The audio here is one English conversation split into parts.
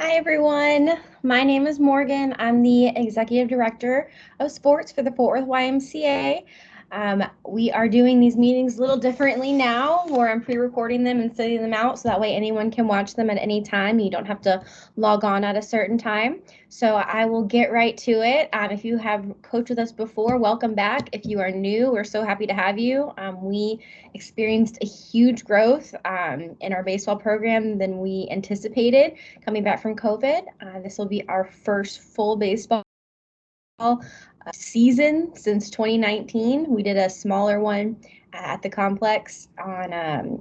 Hi, everyone. My name is Morgan. I'm the Executive Director of Sports for the Fort Worth YMCA. We are doing these meetings a little differently now, where I'm pre-recording them and sending them out so that way anyone can watch them at any time. You don't have to log on at a certain time. So I will get right to it. If you have coached with us before, welcome back. If you are new, we're so happy to have you. We experienced a huge growth in our baseball program than we anticipated coming back from COVID. This will be our first full baseball season since 2019. We did a smaller one at the complex on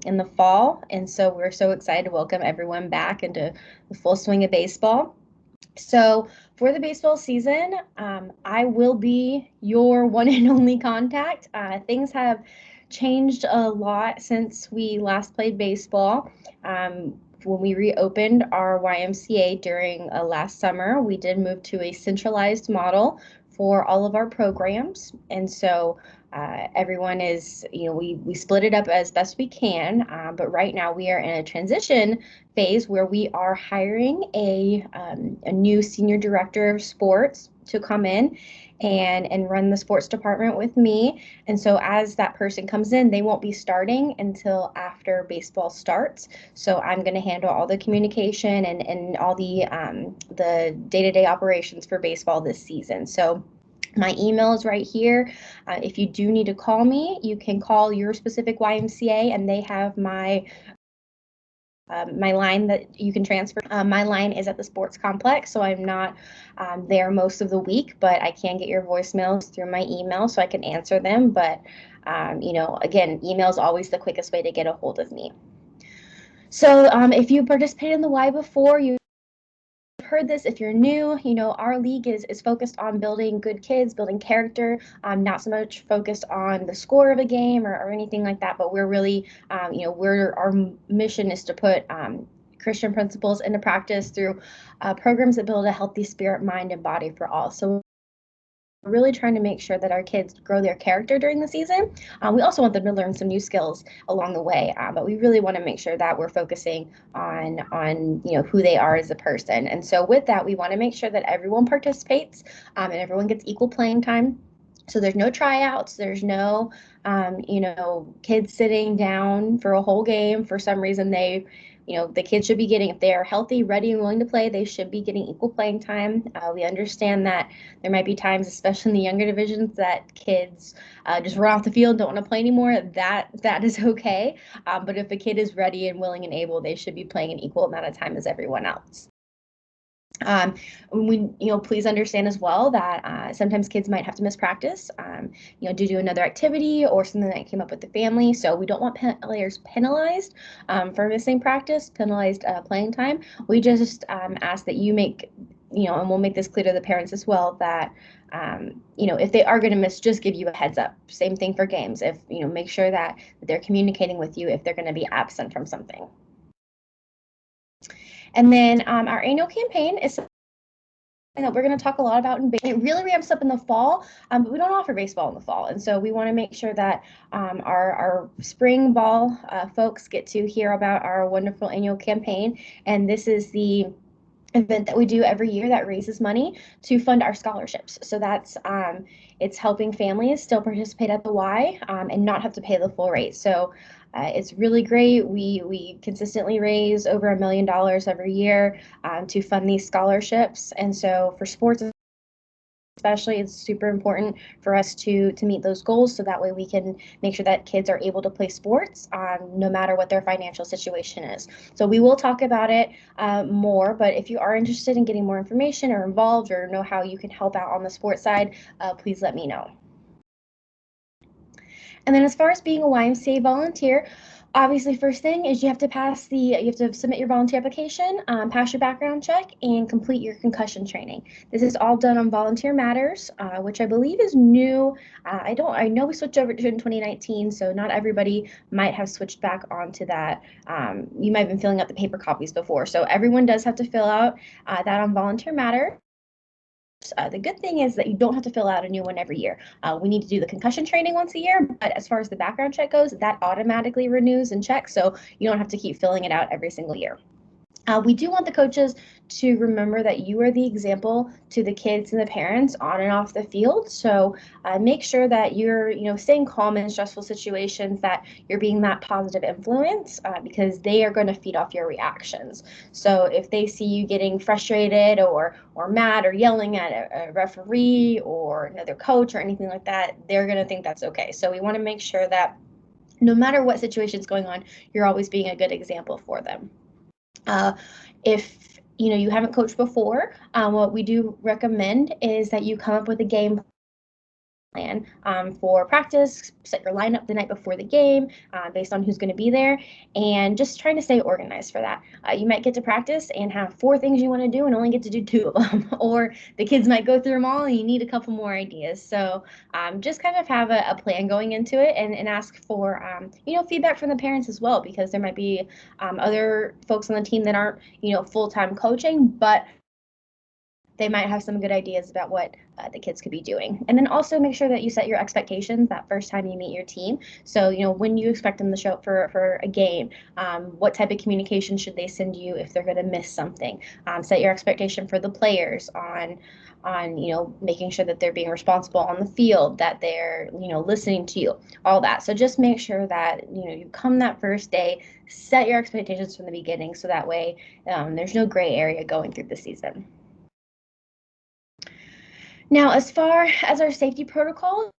in the fall, and so we're so excited to welcome everyone back into the full swing of baseball. So for the baseball season, I will be your one and only contact. Things have changed a lot since we last played baseball. When we reopened our YMCA during last summer, we did move to a centralized model for all of our programs. And so everyone is, we split it up as best we can. But right now we are in a transition phase where we are hiring a new senior director of sports to come in and run the sports department with me. And so as that person comes in, they won't be starting until after baseball starts. So I'm going to handle all the communication and all the day-to-day operations for baseball this season. So my email is right here. If you do need to call me, you can call your specific YMCA and they have my line that you can transfer. My line is at the sports complex, so I'm not there most of the week, but I can get your voicemails through my email so I can answer them. But, again, email is always the quickest way to get a hold of me. So if you participated in the Y before, you heard this. If you're new, our league is focused on building good kids, building character, not so much focused on the score of a game or anything like that, but we're really, our mission is to put Christian principles into practice through programs that build a healthy spirit, mind, and body for all. So we're really trying to make sure that our kids grow their character during the season. We also want them to learn some new skills along the way, but we really want to make sure that we're focusing on who they are as a person. And so with that, we want to make sure that everyone participates and everyone gets equal playing time. So there's no tryouts. There's no, kids sitting down for a whole game. For some reason, the kids should be getting, if they are healthy, ready, and willing to play, they should be getting equal playing time. We understand that there might be times, especially in the younger divisions, that kids just run off the field, don't want to play anymore. That is okay. But if a kid is ready and willing and able, they should be playing an equal amount of time as everyone else. Please understand as well that sometimes kids might have to miss practice, due to another activity or something that came up with the family. So we don't want players penalized for missing practice, penalized playing time. We just ask that you make, and we'll make this clear to the parents as well, that if they are going to miss, just give you a heads up. Same thing for games. If make sure that they're communicating with you if they're going to be absent from something. And then our annual campaign is something that we're going to talk a lot about. It really ramps up in the fall, but we don't offer baseball in the fall. And so we want to make sure that our spring ball folks get to hear about our wonderful annual campaign. And this is the event that we do every year that raises money to fund our scholarships. So that's it's helping families still participate at the Y and not have to pay the full rate. So it's really great. We consistently raise over $1 million every year to fund these scholarships. And so for sports especially, it's super important for us to meet those goals so that way we can make sure that kids are able to play sports no matter what their financial situation is. So we will talk about it more, but if you are interested in getting more information or involved or know how you can help out on the sports side, please let me know. And then as far as being a YMCA volunteer, obviously first thing is you have to submit your volunteer application, pass your background check, and complete your concussion training. This is all done on Volunteer Matters, which I believe is new. I know we switched over to it in 2019, so not everybody might have switched back onto that. You might have been filling out the paper copies before. So everyone does have to fill out that on Volunteer Matter. The good thing is that you don't have to fill out a new one every year. We need to do the concussion training once a year, but as far as the background check goes, that automatically renews and checks, so you don't have to keep filling it out every single year. We do want the coaches to remember that you are the example to the kids and the parents on and off the field. So make sure that you're, staying calm in stressful situations, that you're being that positive influence, because they are going to feed off your reactions. So if they see you getting frustrated or mad or yelling at a referee or another coach or anything like that, they're going to think that's okay. So we want to make sure that no matter what situation is going on, you're always being a good example for them. If you haven't coached before, what we do recommend is that you come up with a game plan for practice, set your lineup the night before the game based on who's going to be there, and just trying to stay organized for that. You might get to practice and have 4 things you want to do and only get to do 2 of them, or the kids might go through them all and you need a couple more ideas. So just kind of have a plan going into it, and ask for feedback from the parents as well, because there might be other folks on the team that aren't full-time coaching, but they might have some good ideas about what the kids could be doing. And then also make sure that you set your expectations that first time you meet your team. So, when you expect them to show up for a game, what type of communication should they send you if they're going to miss something? Set your expectation for the players on making sure that they're being responsible on the field, that they're listening to you, all that. So just make sure that you come that first day, set your expectations from the beginning, so that way there's no gray area going through the season. Now, as far as our safety protocols,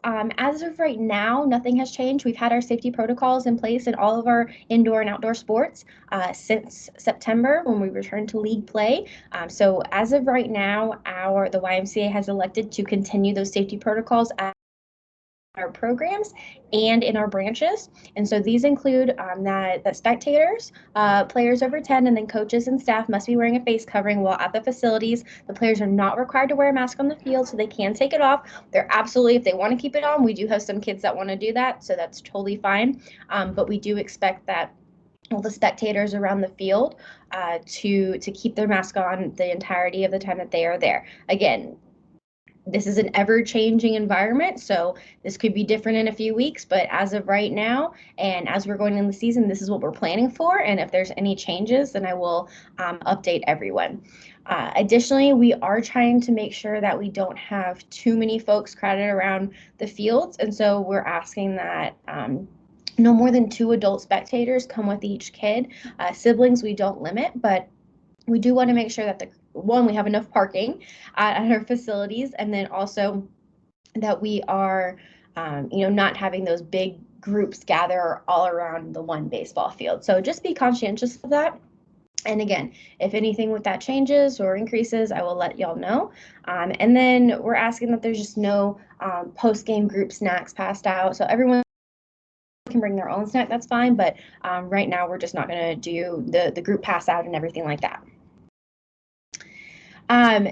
as of right now, nothing has changed. We've had our safety protocols in place in all of our indoor and outdoor sports since September, when we returned to league play. So as of right now, the YMCA has elected to continue those safety protocols our programs and in our branches. And so these include that spectators, players over 10, and then coaches and staff must be wearing a face covering while at the facilities. The players are not required to wear a mask on the field, so they can take it off. They're absolutely, if they want to keep it on, we do have some kids that want to do that, so that's totally fine. But we do expect that all the spectators around the field to keep their mask on the entirety of the time that they are there. Again, this is an ever-changing environment, so this could be different in a few weeks, but as of right now, and as we're going in the season, this is what we're planning for, and if there's any changes, then I will update everyone. Additionally, we are trying to make sure that we don't have too many folks crowded around the fields, and so we're asking that no more than 2 adult spectators come with each kid. Siblings, we don't limit, but we do want to make sure that we have enough parking at our facilities, and then also that we are, not having those big groups gather all around the one baseball field. So just be conscientious of that. And again, if anything with that changes or increases, I will let y'all know. And then we're asking that there's just no post-game group snacks passed out. So everyone can bring their own snack, that's fine. But right now, we're just not going to do the group pass out and everything like that.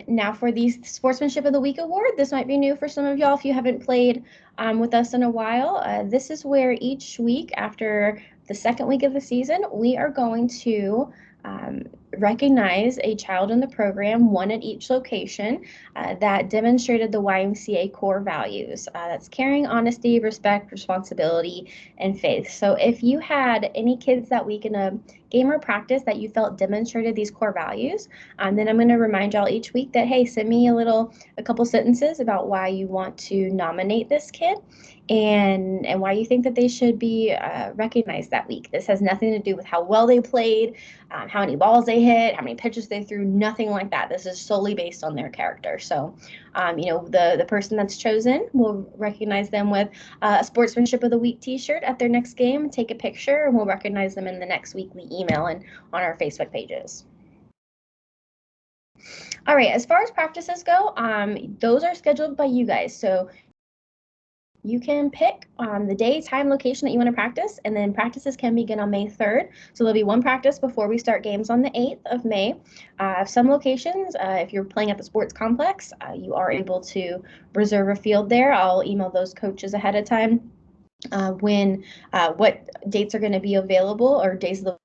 Now for the Sportsmanship of the Week award, this might be new for some of y'all if you haven't played with us in a while. This is where each week after the second week of the season, we are going to recognize a child in the program, one at each location, that demonstrated the YMCA core values. That's caring, honesty, respect, responsibility, and faith. So if you had any kids that week in a game or practice that you felt demonstrated these core values, then I'm going to remind y'all each week that, hey, send me a couple sentences about why you want to nominate this kid and why you think that they should be recognized that week. This has nothing to do with how well they played, how many balls they hit, how many pitches they threw, nothing like that. This is solely based on their character. So, the person that's chosen, will recognize them with a Sportsmanship of the Week t-shirt at their next game, take a picture, and we'll recognize them in the next weekly email and on our Facebook pages. All right, as far as practices go, those are scheduled by you guys. So you can pick the day, time, location that you want to practice, and then practices can begin on May 3rd. So there'll be one practice before we start games on the 8th of May. Some locations, if you're playing at the sports complex, you are able to reserve a field there. I'll email those coaches ahead of time what dates are going to be available, or days of the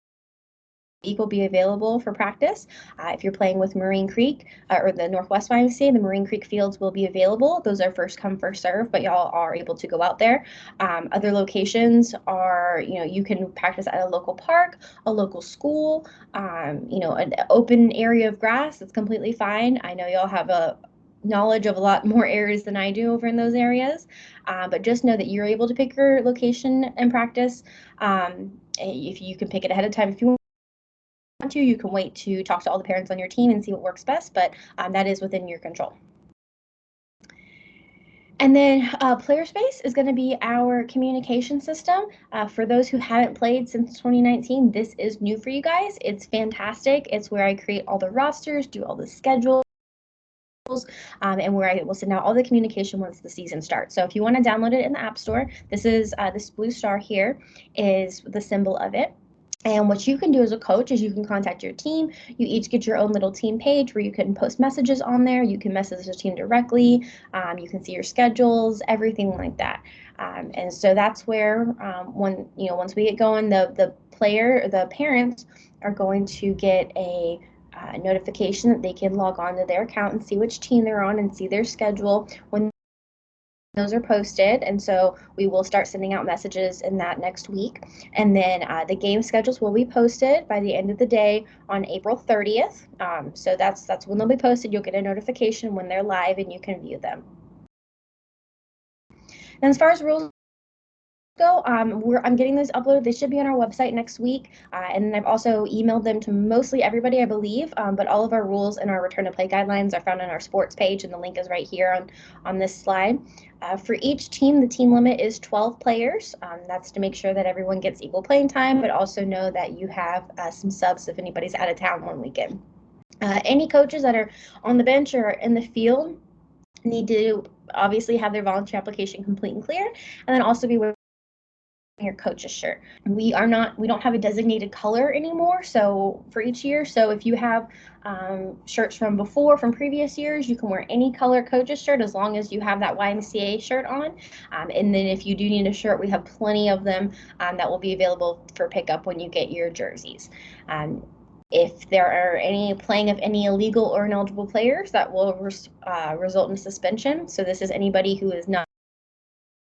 will be available for practice. If you're playing with Marine Creek or the Northwest YMCA, the Marine Creek fields will be available. Those are first come, first serve, but y'all are able to go out there. Other locations are, you can practice at a local park, a local school, an open area of grass. It's completely fine. I know y'all have a knowledge of a lot more areas than I do over in those areas, but just know that you're able to pick your location and practice. If you can pick it ahead of time, if you want to, you can wait to talk to all the parents on your team and see what works best, but that is within your control. And then Player Space is going to be our communication system. For those who haven't played since 2019, this is new for you guys. It's fantastic. It's where I create all the rosters, do all the schedules, and where I will send out all the communication once the season starts. So if you want to download it in the App Store, this is this blue star here is the symbol of it. And what you can do as a coach is you can contact your team. You each get your own little team page where you can post messages on there. You can message the team directly. You can see your schedules, everything like that. And so that's where once we get going, the parents are going to get a notification that they can log on to their account and see which team they're on and see their schedule when those are posted. And so we will start sending out messages in that next week. And then the game schedules will be posted by the end of the day on April 30th. So that's when they'll be posted. You'll get a notification when they're live and you can view them. And as far as rules go, I'm getting those uploaded. They should be on our website next week. And I've also emailed them to mostly everybody, I believe. But all of our rules and our return to play guidelines are found on our sports page, and the link is right here on this slide. For each team, the team limit is 12 players. That's to make sure that everyone gets equal playing time, but also know that you have some subs if anybody's out of town one weekend. Any coaches that are on the bench or in the field need to obviously have their volunteer application complete and clear, and then also be wearing your coach's shirt. We don't have a designated color anymore, so for each year. So if you have shirts from previous years, you can wear any color coach's shirt as long as you have that YMCA shirt on. And then if you do need a shirt, we have plenty of them that will be available for pickup when you get your jerseys. If there are any playing of any illegal or ineligible players, that will result in suspension. So this is anybody who is not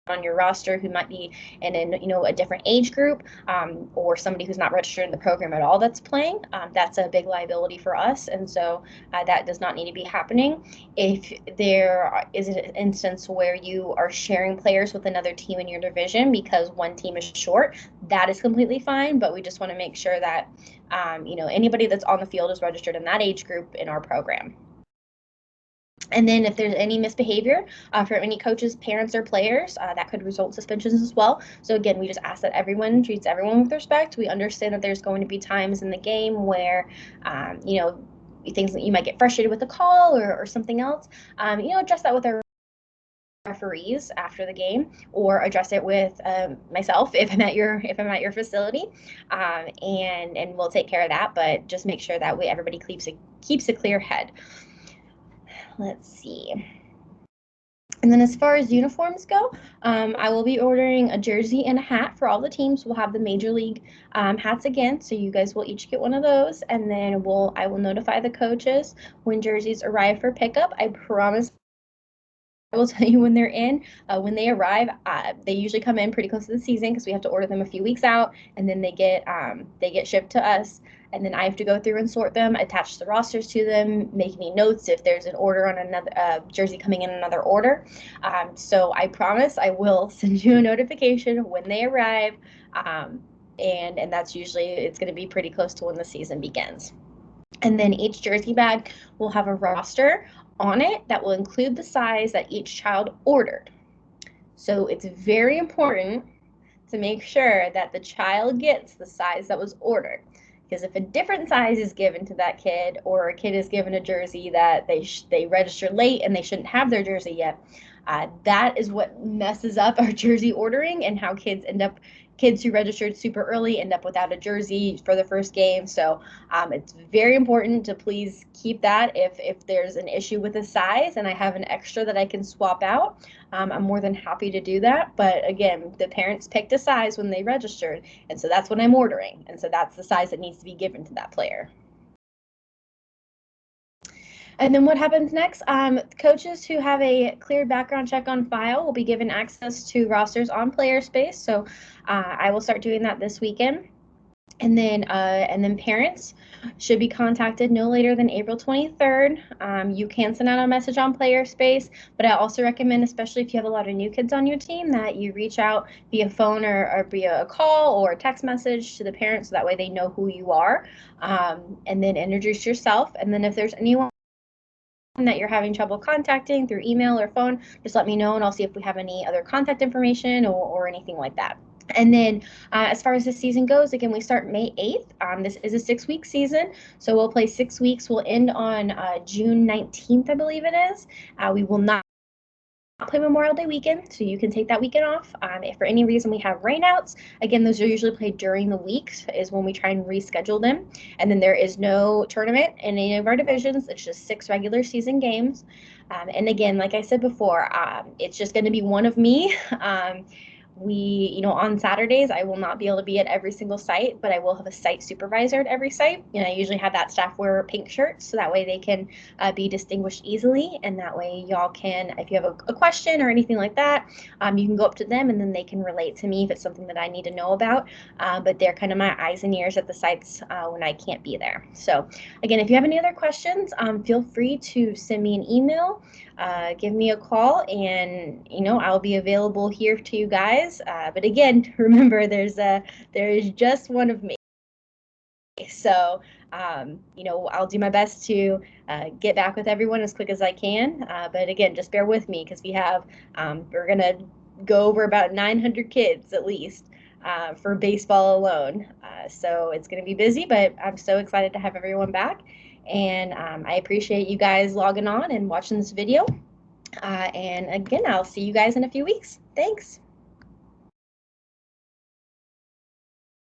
on your roster who might be in a different age group, or somebody who's not registered in the program at all that's playing. That's a big liability for us, and so that does not need to be happening. If there is an instance where you are sharing players with another team in your division because one team is short, that is completely fine, but we just want to make sure that anybody that's on the field is registered in that age group in our program. And then if there's any misbehavior from any coaches, parents, or players, that could result in suspensions as well. So again, we just ask that everyone treats everyone with respect. We understand that there's going to be times in the game where, things that you might get frustrated with a call or something else. Address that with our referees after the game, or address it with myself if I'm at your facility, and we'll take care of that. But just make sure that everybody keeps a clear head. Let's see. And then as far as uniforms go, I will be ordering a jersey and a hat for all the teams. We'll have the Major League hats again, so you guys will each get one of those. And then I will notify the coaches when jerseys arrive for pickup. I promise I will tell you when they're in. When they arrive, they usually come in pretty close to the season because we have to order them a few weeks out, and then they get shipped to us. And then I have to go through and sort them, attach the rosters to them, make any notes if there's an order on another jersey coming in another order. So I promise I will send you a notification when they arrive, and that's usually, it's going to be pretty close to when the season begins. And then each jersey bag will have a roster on it that will include the size that each child ordered. So it's very important to make sure that the child gets the size that was ordered. Because if a different size is given to that kid, or a kid is given a jersey that they registered late and they shouldn't have their jersey yet, that is what messes up our jersey ordering and how kids end up kids who registered super early end up without a jersey for the first game. So it's very important to please keep that. If there's an issue with the size and I have an extra that I can swap out, I'm more than happy to do that. But again, the parents picked a size when they registered, and so that's what I'm ordering. And so that's the size that needs to be given to that player. And then what happens next? Coaches who have a cleared background check on file will be given access to rosters on PlayerSpace. So I will start doing that this weekend. And then parents should be contacted no later than April 23rd. You can send out a message on PlayerSpace, but I also recommend, especially if you have a lot of new kids on your team, that you reach out via phone or via a call or a text message to the parents, so that way they know who you are, and then introduce yourself. And then if there's anyone that you're having trouble contacting through email or phone, just let me know and I'll see if we have any other contact information or anything like that. And then as far as the season goes, again, we start May 8th. This is a 6-week season, so we'll play 6 weeks. We'll end on June 19th, I believe it is. We will not play Memorial Day weekend, so you can take that weekend off. If for any reason we have rainouts, again, those are usually played during the week, is when we try and reschedule them. And then there is no tournament in any of our divisions. It's just 6 regular season games. And again, like I said before, it's just going to be one of me. On Saturdays, I will not be able to be at every single site, but I will have a site supervisor at every site. And I usually have that staff wear pink shirts, so that way they can be distinguished easily. And that way y'all can, if you have a question or anything like that, you can go up to them and then they can relate to me if it's something that I need to know about. But they're kind of my eyes and ears at the sites when I can't be there. So again, if you have any other questions, feel free to send me an email, give me a call, and I'll be available here to you guys. But again, remember, there is just one of me. So, I'll do my best to get back with everyone as quick as I can. But again, just bear with me because we're going to go over about 900 kids at least for baseball alone. So it's going to be busy, but I'm so excited to have everyone back. And I appreciate you guys logging on and watching this video. And again, I'll see you guys in a few weeks. Thanks.